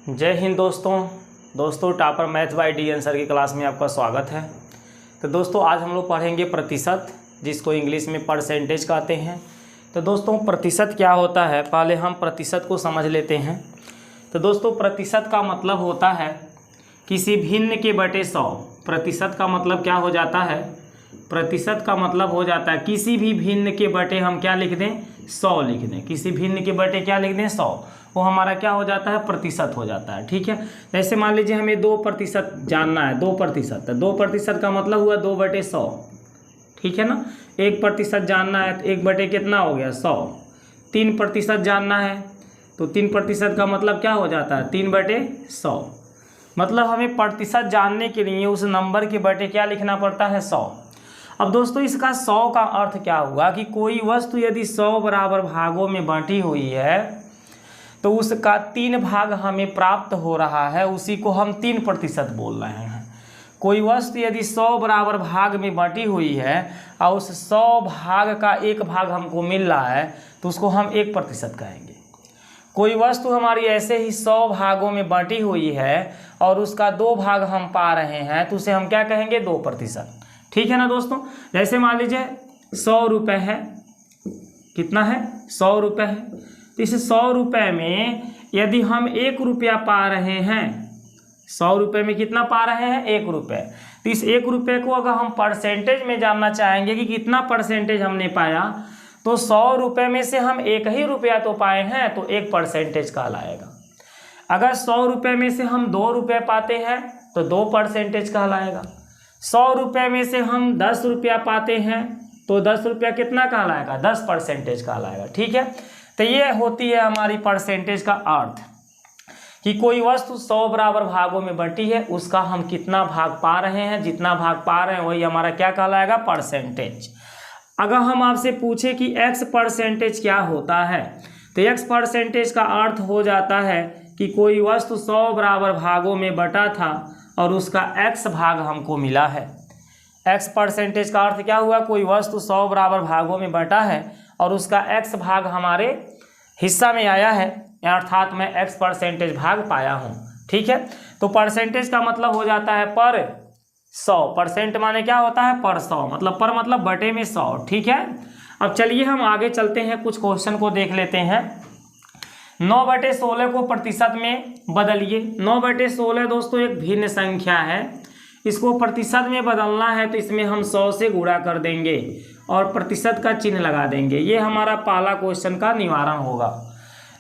जय हिंद दोस्तों topper math bye D sir की क्लास में आपका स्वागत है। तो दोस्तों आज हम लोग पढ़ेंगे प्रतिशत, जिसको इंग्लिश में परसेंटेज कहते हैं। तो दोस्तों प्रतिशत क्या होता है, पहले हम प्रतिशत को समझ लेते हैं। तो दोस्तों प्रतिशत का मतलब होता है किसी भिन्न के बटे 100। प्रतिशत का मतलब क्या हो जाता है, प्रतिशत का मतलब हो जाता है किसी भी भिन्न के बटे हम क्या लिख दें, 100 लिख दें। किसी भिन्न के बटे क्या लिख दें, 100, वो हमारा क्या हो जाता है, प्रतिशत हो जाता है। ठीक है, जैसे मान लीजिए हमें 2% जानना है, 2%। तो 2% का मतलब हुआ 2/100। ठीक है ना, 1% जानना है तो 1/, कितना हो गया, 100। 3% जानना है तो 3% का मतलब क्या हो जाता है, 3/100। मतलब हमें प्रतिशत जानने के लिए उस नंबर के बटे क्या लिखना पड़ता है, 100। अब दोस्तों इसका 100 का अर्थ क्या हुआ कि कोई वस्तु यदि 100 बराबर भागों में बांटी हुई है तो उसका 3 भाग हमें प्राप्त हो रहा है, उसी को हम 3% बोल रहे हैं। कोई वस्तु यदि 100 बराबर भाग में बांटी हुई है और उस 100 भाग का 1 भाग हमको मिल रहा है तो उसको हम 1% कहेंगे। कोई वस्तु हमारी ऐसे ही 100 भागों में बांटी हुई है और उसका 2 भाग हम पा रहे हैं तो उसे हम क्या कहेंगे, 2%। ठीक है ना दोस्तों, जैसे मान लीजिए 100 रुपये है, कितना है, 100 रुपये है। तो इस 100 रुपये में यदि हम 1 रुपया पा रहे हैं, 100 रुपये में कितना पा रहे हैं, 1 रुपये। तो इस 1 रुपये को अगर हम परसेंटेज में जानना चाहेंगे कि कितना परसेंटेज हमने पाया, तो 100 रुपये में से हम 1 ही रुपया तो पाए हैं तो 1% कहलाएगा। अगर 100 रुपये में से हम 2 रुपये पाते हैं तो 2% कहलाएगा। 100 रुपये में से हम 10 रुपया पाते हैं तो 10 रुपया कितना कहलाएगा, 10% कहलाएगा। ठीक है, तो ये होती है हमारी परसेंटेज का अर्थ कि कोई वस्तु 100 बराबर भागों में बटी है, उसका हम कितना भाग पा रहे हैं, जितना भाग पा रहे हैं वही हमारा क्या कहलाएगा, परसेंटेज। अगर हम आपसे पूछे कि x% क्या होता है तो x% का अर्थ हो जाता है कि कोई वस्तु 100 बराबर भागों में बटा था और उसका x भाग हमको मिला है। x% का अर्थ क्या हुआ, कोई वस्तु 100 बराबर भागों में बटा है और उसका x भाग हमारे हिस्सा में आया है, अर्थात मैं x% भाग पाया हूँ। ठीक है, तो परसेंटेज का मतलब हो जाता है पर 100%। माने क्या होता है, पर 100, मतलब पर मतलब बटे में 100। ठीक है, अब चलिए हम आगे चलते हैं, कुछ क्वेश्चन को देख लेते हैं। 9/16 को प्रतिशत में बदलिए। 9/16 दोस्तों एक भिन्न संख्या है, इसको प्रतिशत में बदलना है तो इसमें हम 100 से गुणा कर देंगे और प्रतिशत का चिन्ह लगा देंगे। ये हमारा पहला क्वेश्चन का निवारण होगा।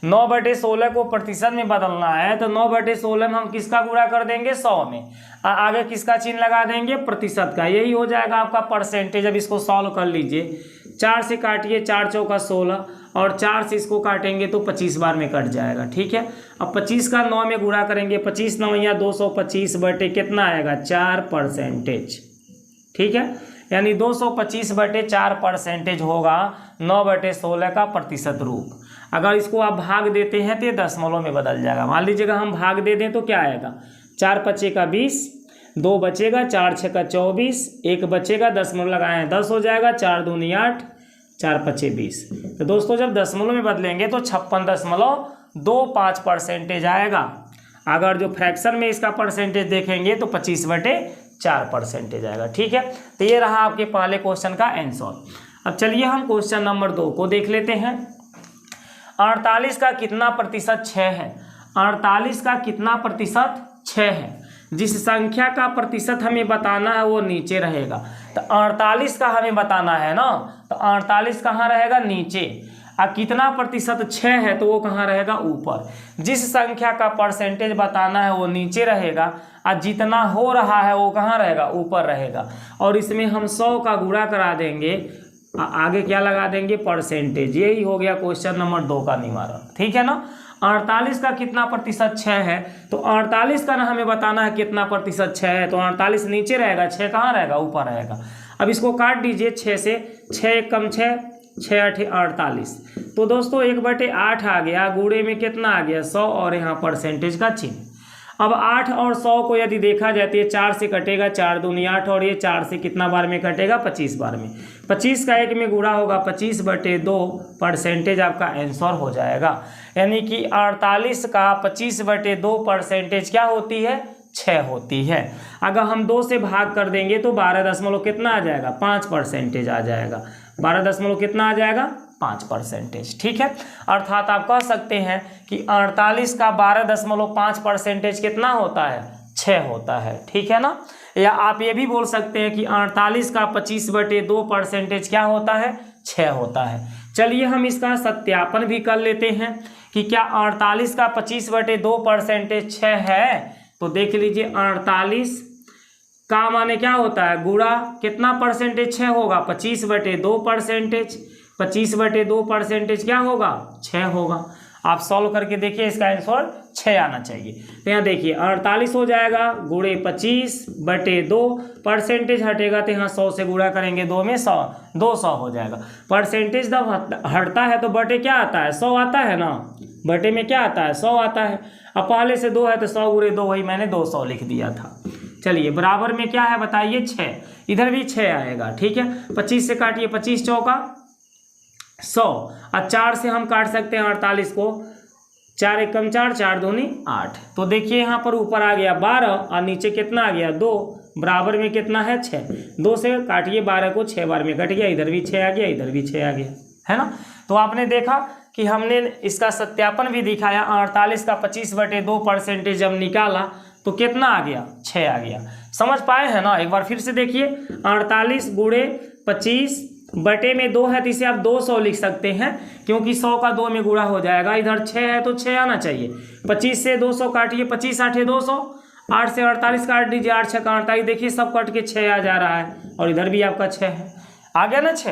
9/16 को प्रतिशत में बदलना है तो 9/16 में हम किसका गुणा कर देंगे, 100 में, आगे किसका चिन्ह लगा देंगे, प्रतिशत का। यही हो जाएगा आपका परसेंटेज। अब इसको सॉल्व कर लीजिए, 4 से काटिए, 4 चौका 16 और 4 से इसको काटेंगे तो 25 बार में कट जाएगा। ठीक है, अब 25 का 9 में गुणा करेंगे, 25 9 या 225 बटे कितना आएगा, 4%। ठीक है, यानी 225/4% होगा 9/16 का प्रतिशत रूप। अगर इसको आप भाग देते हैं तो ये दशमलव में बदल जाएगा। मान लीजिएगा हम भाग दे दें तो क्या आएगा, 4 5 का 20, 2 बचेगा, 4 6 का 24, 1 बचेगा, दशमलव लगाए 10 हो जाएगा, 4 दूनी 8, 4 5 20। तो दोस्तों जब दशमलव में बदलेंगे तो 56.25% आएगा। अगर जो फ्रैक्शन में इसका परसेंटेज देखेंगे तो 25/4% आएगा। ठीक है, तो ये रहा आपके पहले क्वेश्चन का आंसर। अब चलिए हम क्वेश्चन नंबर 2 को देख लेते हैं। 48 का कितना प्रतिशत 6 है। 48 का कितना प्रतिशत 6 है। जिस संख्या का प्रतिशत हमें बताना है वो नीचे रहेगा, तो 48 का हमें बताना है ना, तो 48 कहाँ रहेगा, नीचे। और कितना प्रतिशत 6 है तो वो कहाँ रहेगा, ऊपर। जिस संख्या का परसेंटेज बताना है वो नीचे रहेगा और जितना हो रहा है वो कहाँ रहेगा, ऊपर रहेगा। और इसमें हम 100 का गुणा करा देंगे, आगे क्या लगा देंगे, परसेंटेज। यही हो गया क्वेश्चन नंबर 2 का निवारण। ठीक है ना, 48 का कितना प्रतिशत 6 है, तो 48 का ना हमें बताना है कितना प्रतिशत 6 है, तो 48 नीचे रहेगा, 6 कहाँ रहेगा, ऊपर रहेगा। अब इसको काट दीजिए 6 से, 6 1 कम 6, 6 8 48। तो दोस्तों 1/8 आ गया, गुणे में कितना आ गया, 100 और यहाँ परसेंटेज का चिन्ह। अब 8 और 100 को यदि देखा जाती है, 4 से कटेगा, 4 दूनी 8 और ये 4 से कितना बार में कटेगा, 25 बार में। 25 का 1 में गुणा होगा 25/2 आपका आंसर हो जाएगा। यानी कि 48 का 25/2 क्या होती है? 6 होती है। अगर हम 2 से भाग कर देंगे तो 12 कितना आ जाएगा? 5% आ जाएगा। 12 कितना आ जाएगा? 5%। ठीक है, अर्थात आप कह सकते हैं कि 48 का 12.5% कितना होता है? 6 होता है। ठीक है ना। या आप ये भी बोल सकते हैं कि 48 का 25/2 क्या होता है? 6 होता है। चलिए हम इसका सत्यापन भी कर लेते हैं कि क्या 48 का 25/2 6 है। तो देख लीजिए 48 का माने क्या होता है? गुणा कितना परसेंटेज 6 होगा? 25/2। 25/2 क्या होगा? 6 होगा। आप सॉल्व करके देखिए, इसका आंसर 6 आना चाहिए। तो यहाँ देखिए 48 हो जाएगा गुणे 25/2 हटेगा तो यहाँ 100 से गुणा करेंगे 2 में 100, 200 हो जाएगा। परसेंटेज जब हटता है तो बटे क्या आता है? 100 आता है ना। बटे में क्या आता है? 100 आता है। अब पहले से 2 है तो 100 गुणे 2, वही मैंने 200 लिख दिया था। चलिए बराबर में क्या है बताइए? 6। इधर भी 6 आएगा। ठीक है, 25 से काटिए, 25 चौका 100। और 4 से हम काट सकते हैं 48 को। 4 एकम 4, 4 दूनी 8। तो देखिए यहाँ पर ऊपर आ गया 12 और नीचे कितना आ गया? 2। बराबर में कितना है? 6। 2 से काटिए 12 को, 6 बार में कट गया। इधर भी 6 आ गया, इधर भी 6 आ गया, है ना। तो आपने देखा कि हमने इसका सत्यापन भी दिखाया। 48 का 25/2 जब निकाला तो कितना आ गया? 6 आ गया। समझ पाए हैं ना। एक बार फिर से देखिए, 48 गुणे 25 बटे में 2 है तो इसे आप 200 लिख सकते हैं, क्योंकि 100 का 2 में गुणा हो जाएगा। इधर 6 है तो 6 आना चाहिए। 25 से 200 काटिए, 25 8 200। 8 से 48 काट दीजिए, 8 6 48। देखिए सब कट के 6 आ जा रहा है और इधर भी आपका 6 है। आ गया ना 6।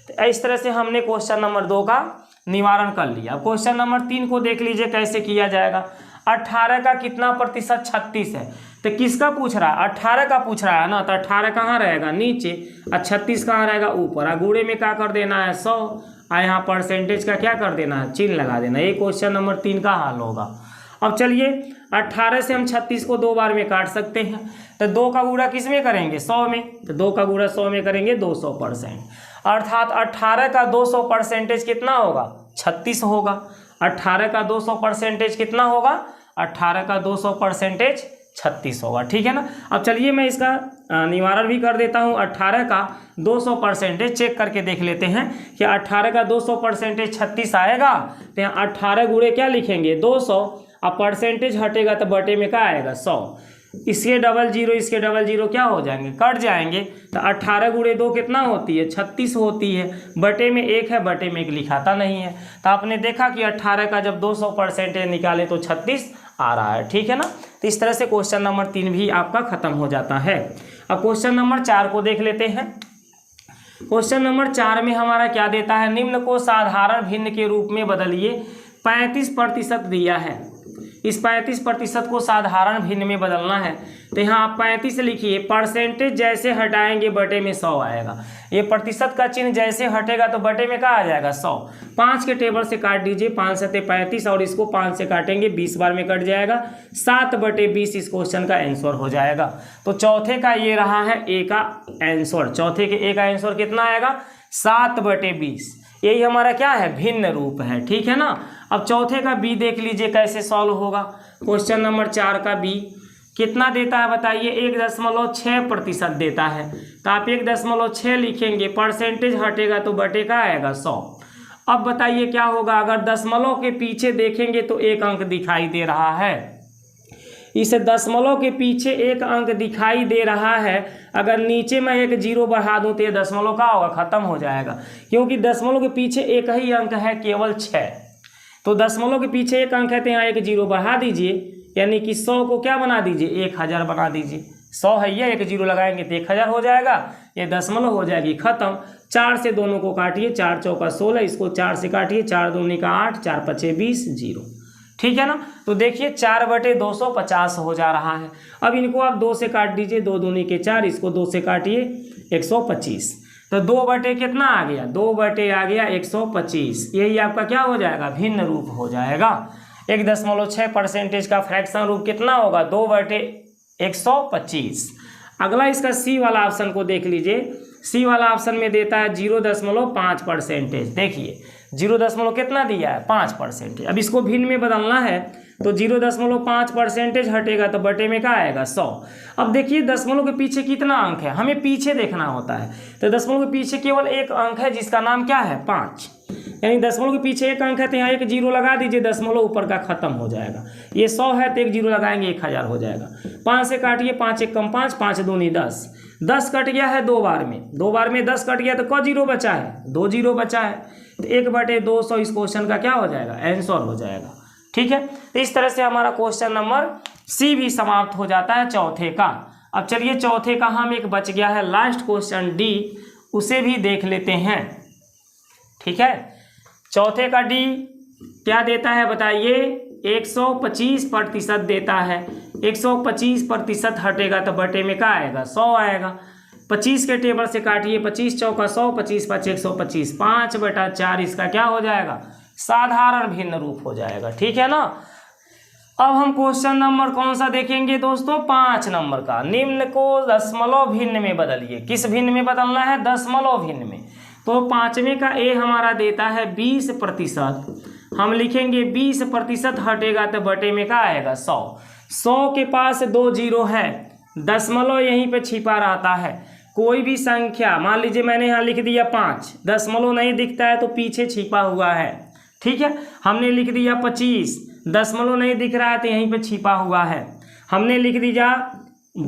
तो इस तरह से हमने क्वेश्चन नंबर 2 का निवारण कर लिया। अब क्वेश्चन नंबर 3 को देख लीजिए कैसे किया जाएगा। 18 का कितना प्रतिशत 36 है? तो किसका पूछ रहा है? 18 का पूछ रहा है ना। तो 18 कहाँ रहेगा? नीचे। और 36 कहाँ रहेगा? ऊपर। और गुणे में क्या कर देना है? 100। और यहाँ परसेंटेज का क्या कर देना है? चिन्ह लगा देना। ये क्वेश्चन नंबर 3 का हल होगा। अब चलिए 18 से हम 36 को 2 बार में काट सकते हैं। तो 2 का गुणा किस में करेंगे? 100 में। तो 2 का गुणा 100 में करेंगे 200%। अर्थात 18 का 200% कितना होगा? 36 होगा। 18 का 200% कितना होगा? 18 का 200% 36 होगा। ठीक है ना। अब चलिए मैं इसका निवारण भी कर देता हूँ। 18 का 200% चेक करके देख लेते हैं कि 18 का 200% 36 आएगा। तो यहाँ 18 गुणे क्या लिखेंगे? 200। अब परसेंटेज हटेगा तो बटे में क्या आएगा? 100। इसके डबल जीरो, इसके डबल जीरो क्या हो जाएंगे? कट जाएंगे। तो 18 गुणे 2 कितना होती है? 36 होती है। बटे में 1 है, बटे में 1 लिखाता नहीं है। तो आपने देखा कि 18 का जब 200% निकाले तो 36 आ रहा है। ठीक है ना। तो इस तरह से क्वेश्चन नंबर 3 भी आपका खत्म हो जाता है। अब क्वेश्चन नंबर 4 को देख लेते हैं। क्वेश्चन नंबर 4 में हमारा क्या देता है? निम्न को साधारण भिन्न के रूप में बदलिए। 35% दिया है। इस 35% को साधारण भिन्न में बदलना है। तो यहाँ आप 35 लिखिए। परसेंटेज जैसे हटाएंगे बटे में 100 आएगा। ये प्रतिशत का चिन्ह जैसे हटेगा तो बटे में क्या आ जाएगा? 100। 5 के टेबल से काट दीजिए। 5 सते 35 और इसको 5 से काटेंगे 20 बार में कट जाएगा। 7/20 इस क्वेश्चन का आंसर हो जाएगा। तो चौथे का ये रहा है ए का आंसर। चौथे के ए का आंसर कितना आएगा? 7/20। यही हमारा क्या है? भिन्न रूप है। ठीक है ना। अब चौथे का बी देख लीजिए कैसे सॉल्व होगा। क्वेश्चन नंबर 4 का बी कितना देता है बताइए? 1.6% देता है। तो आप 1.6 लिखेंगे। परसेंटेज हटेगा तो बटे का आएगा 100। अब बताइए क्या होगा? अगर दशमलव के पीछे देखेंगे तो 1 अंक दिखाई दे रहा है। इस दशमलव के पीछे 1 अंक दिखाई दे रहा है। अगर नीचे में 1 0 बढ़ा दूं तो ये दशमलव का होगा? खत्म हो जाएगा, क्योंकि दशमलव के पीछे 1 ही अंक है, केवल 6। तो दशमलव के पीछे 1 अंक है तो यहाँ 1 0 बढ़ा दीजिए, यानी कि 100 को क्या बना दीजिए? 1000 बना दीजिए। 100 है ये, 1 0 लगाएंगे तो 1000 हो जाएगा। ये दशमलव हो जाएगी खत्म। 4 से दोनों को काटिए। 4 चौका 16, इसको 4 से काटिए। 4 दूनी का 8, 4 पचे 20, 0। ठीक है ना। तो देखिए 4/250 हो जा रहा है। अब इनको आप 2 से काट दीजिए। 2 दूनी के 4, इसको 2 से काटिए 125। तो 2 बटे कितना आ गया? 2 बटे आ गया 125। यही आपका क्या हो जाएगा? भिन्न रूप हो जाएगा। 1.6% का फ्रैक्शन रूप कितना होगा? 2/125। अगला इसका सी वाला ऑप्शन को देख लीजिए। सी वाला ऑप्शन में देता है 0.5%। देखिए 0 कितना दिया है 5%। अब इसको भिन्न में बदलना है तो 0.5% हटेगा तो बटे में क्या आएगा 100। अब देखिए दशमलव के पीछे कितना अंक है, हमें पीछे देखना होता है। तो दशमलव के पीछे केवल एक अंक है जिसका नाम क्या है 5, यानी दशमलव के पीछे एक अंक है तो यहाँ एक 0 लगा दीजिए, दशमलव ऊपर का खत्म हो जाएगा। ये 100 है तो एक 0 लगाएंगे 1000 हो जाएगा। 5 से काटिए, 5 1 कम 5, 5 दूनी 10, 10 कट गया है 2 बार में, 2 बार में 10 कट गया तो क 0 बचा है 2 0 बचा है, तो 1/200 इस क्वेश्चन का क्या हो जाएगा आंसर हो जाएगा। ठीक है, तो इस तरह से हमारा क्वेश्चन नंबर सी भी समाप्त हो जाता है चौथे का। अब चलिए चौथे का हम एक बच गया है लास्ट क्वेश्चन डी, उसे भी देख लेते हैं। ठीक है, चौथे का डी क्या देता है बताइए 125% देता है। 125% हटेगा तो बटे में क्या आएगा 100 आएगा। 25 के टेबल से काटिए, 25 चौका 100, 25 5 125, 5/4 इसका क्या हो जाएगा साधारण भिन्न रूप हो जाएगा। ठीक है ना। अब हम क्वेश्चन नंबर कौन सा देखेंगे दोस्तों 5 नंबर का। निम्न को दशमलव भिन्न में बदलिए। किस भिन्न में बदलना है दशमलव भिन्न में। तो 5वें का ए हमारा देता है 20%, हम लिखेंगे 20% हटेगा तो बटे में क्या आएगा 100। 100 के पास 2 0 है, दशमलव यहीं पे छिपा रहता है। कोई भी संख्या मान लीजिए मैंने यहाँ लिख दिया 5, दशमलव नहीं दिखता है तो पीछे छिपा हुआ है। ठीक है, हमने लिख दिया 25, दशमलव नहीं दिख रहा है तो यहीं पे छिपा हुआ है। हमने लिख दिया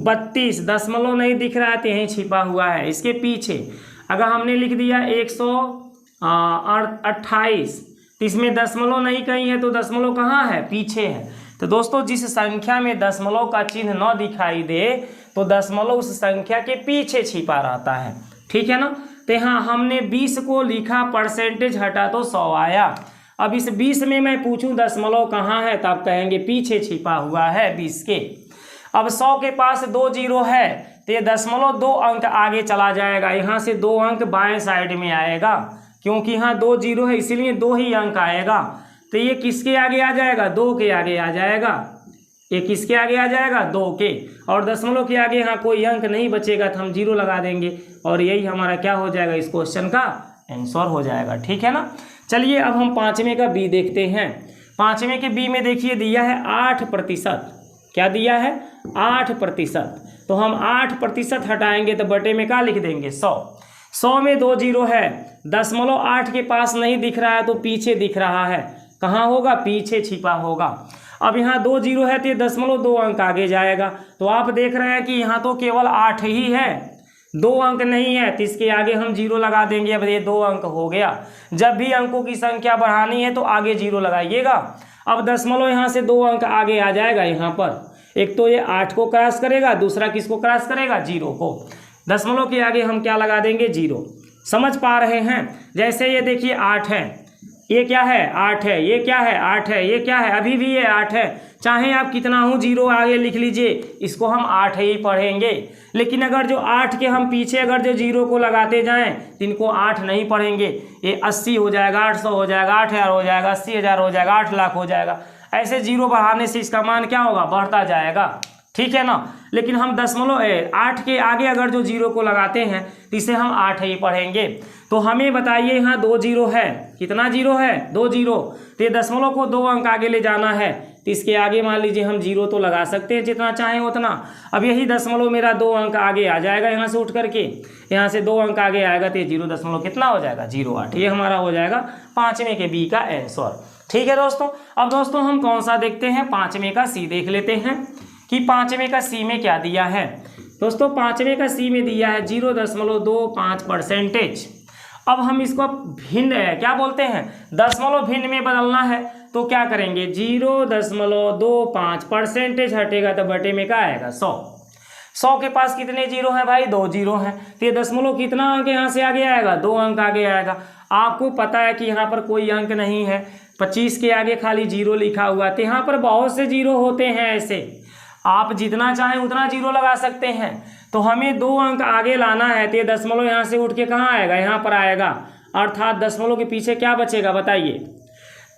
32, दशमलव नहीं दिख रहा है तो यहीं छिपा हुआ है इसके पीछे। अगर हमने लिख दिया 128 तो इसमें दशमलव नहीं कहीं है तो दशमलव कहाँ है पीछे है। तो दोस्तों जिस संख्या में दशमलव का चिन्ह न दिखाई दे तो दशमलव उस संख्या के पीछे छिपा रहता है। ठीक है ना। तो यहाँ हमने 20 को लिखा, परसेंटेज हटा तो 100 आया। अब इस 20 में मैं पूछूं दशमलव कहाँ है तो आप कहेंगे पीछे छिपा हुआ है 20 के। अब 100 के पास 2 0 है तो ये दशमलव 2 अंक आगे चला जाएगा, यहाँ से 2 अंक बाएं साइड में आएगा, क्योंकि यहाँ 2 0 है इसीलिए 2 ही अंक आएगा। तो ये किसके आगे आ जाएगा 2 के आगे आ जाएगा। ये किसके आगे आ जाएगा 2 के, और दशमलव के आगे यहाँ कोई अंक नहीं बचेगा तो हम 0 लगा देंगे और यही हमारा क्या हो जाएगा इस क्वेश्चन का आंसर हो जाएगा। ठीक है ना। चलिए अब हम 5वें का बी देखते हैं। 5वें के बी में देखिए दिया है 8%। क्या दिया है 8%। तो हम 8% हटाएंगे तो बटे में क्या लिख देंगे 100। 100 में 2 0 है, दशमलव 8 के पास नहीं दिख रहा है तो पीछे दिख रहा है, कहाँ होगा पीछे छिपा होगा। अब यहाँ 2 0 है तो ये दशमलव 2 अंक आगे जाएगा। तो आप देख रहे हैं कि यहाँ तो केवल 8 ही है, 2 अंक नहीं है तो इसके आगे हम 0 लगा देंगे। अब ये 2 अंक हो गया। जब भी अंकों की संख्या बढ़ानी है तो आगे 0 लगाइएगा। अब दशमलव यहाँ से 2 अंक आगे आ जाएगा, यहाँ पर एक तो ये 8 को क्रॉस करेगा, दूसरा किसको क्रॉस करेगा 0 को। दशमलव के आगे हम क्या लगा देंगे 0। समझ पा रहे हैं। जैसे ये देखिए 8 है, ये क्या है 8 है, ये क्या है 8 है, ये क्या है अभी भी ये 8 है। चाहे आप कितना हो 0 आगे लिख लीजिए, इसको हम 8 ही पढ़ेंगे। लेकिन अगर जो 8 के हम पीछे अगर जो 0 को लगाते जाएं तो इनको 8 नहीं पढ़ेंगे। ये 80 हो जाएगा, 800 हो जाएगा, 8000 हो जाएगा, 80,000 हो जाएगा, 8 लाख हो जाएगा। ऐसे 0 बढ़ाने से इसका मान क्या होगा बढ़ता जाएगा। ठीक है ना। लेकिन हम दशमलव 8 के आगे अगर जो 0 को लगाते हैं तो इसे हम 8 ही पढ़ेंगे। तो हमें बताइए यहाँ 2 0 है, कितना 0 है 2 0। तो ये दशमलव को 2 अंक आगे ले जाना है तो इसके आगे मान लीजिए हम 0 तो लगा सकते हैं जितना चाहें उतना। अब यही दशमलव मेरा 2 अंक आगे आ जाएगा, यहाँ से उठ करके यहाँ से 2 अंक आगे आएगा तो ये 0 दशमलव कितना हो जाएगा 0.8। ये हमारा हो जाएगा 5वें के बी का आंसर। ठीक है दोस्तों। अब दोस्तों हम कौन सा देखते हैं 5वें का सी देख लेते हैं कि 5वें का सी में क्या दिया है। दोस्तों 5वें का सी में दिया है 0.25%। अब हम इसको भिन्न क्या बोलते हैं दशमलव भिन्न में बदलना है तो क्या करेंगे 0.25% हटेगा तो बटे में क्या आएगा 100। 100 के पास कितने 0 हैं भाई 2 0 हैं। तो ये दशमलव कितना अंक यहाँ से आगे आएगा 2 अंक आगे आएगा। आपको पता है कि यहाँ पर कोई अंक नहीं है, 25 के आगे खाली 0 लिखा हुआ है। तो यहाँ पर बहुत से 0 होते हैं, ऐसे आप जितना चाहें उतना 0 लगा सकते हैं। तो हमें 2 अंक आगे लाना है तो ये दशमलव यहाँ से उठ के कहाँ आएगा यहाँ पर आएगा, अर्थात दशमलव के पीछे क्या बचेगा बताइए।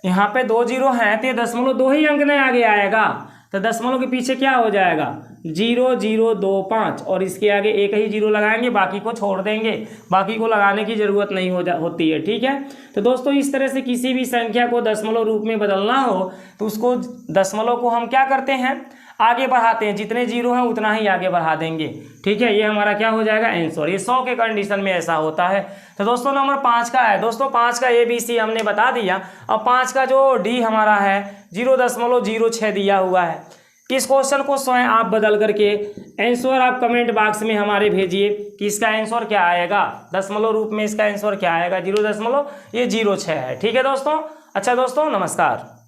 यहाँ पे 2 0 हैं तो ये दशमलव 2 ही अंक में आगे आएगा। तो दशमलव के पीछे क्या हो जाएगा 0025 और इसके आगे एक ही जीरो लगाएंगे, बाकी को छोड़ देंगे, बाकी को लगाने की ज़रूरत नहीं होती है। ठीक है, तो दोस्तों इस तरह से किसी भी संख्या को दशमलव रूप में बदलना हो तो उसको दशमलव को हम क्या करते हैं, आगे बढ़ाते हैं, जितने जीरो हैं उतना ही आगे बढ़ा देंगे। ठीक है, ये हमारा क्या हो जाएगा आंसर। ये 100 के कंडीशन में ऐसा होता है। तो दोस्तों नंबर 5 का है, दोस्तों 5 का ABC हमने बता दिया। अब 5 का जो D हमारा है 0.06 दिया हुआ है। इस क्वेश्चन को स्वयं आप बदल करके आंसर आप कमेंट बॉक्स में हमारे भेजिए कि इसका आंसर क्या आएगा, दशमलव रूप में इसका आंसर क्या आएगा। 0.06 है। ठीक है दोस्तों, अच्छा दोस्तों नमस्कार।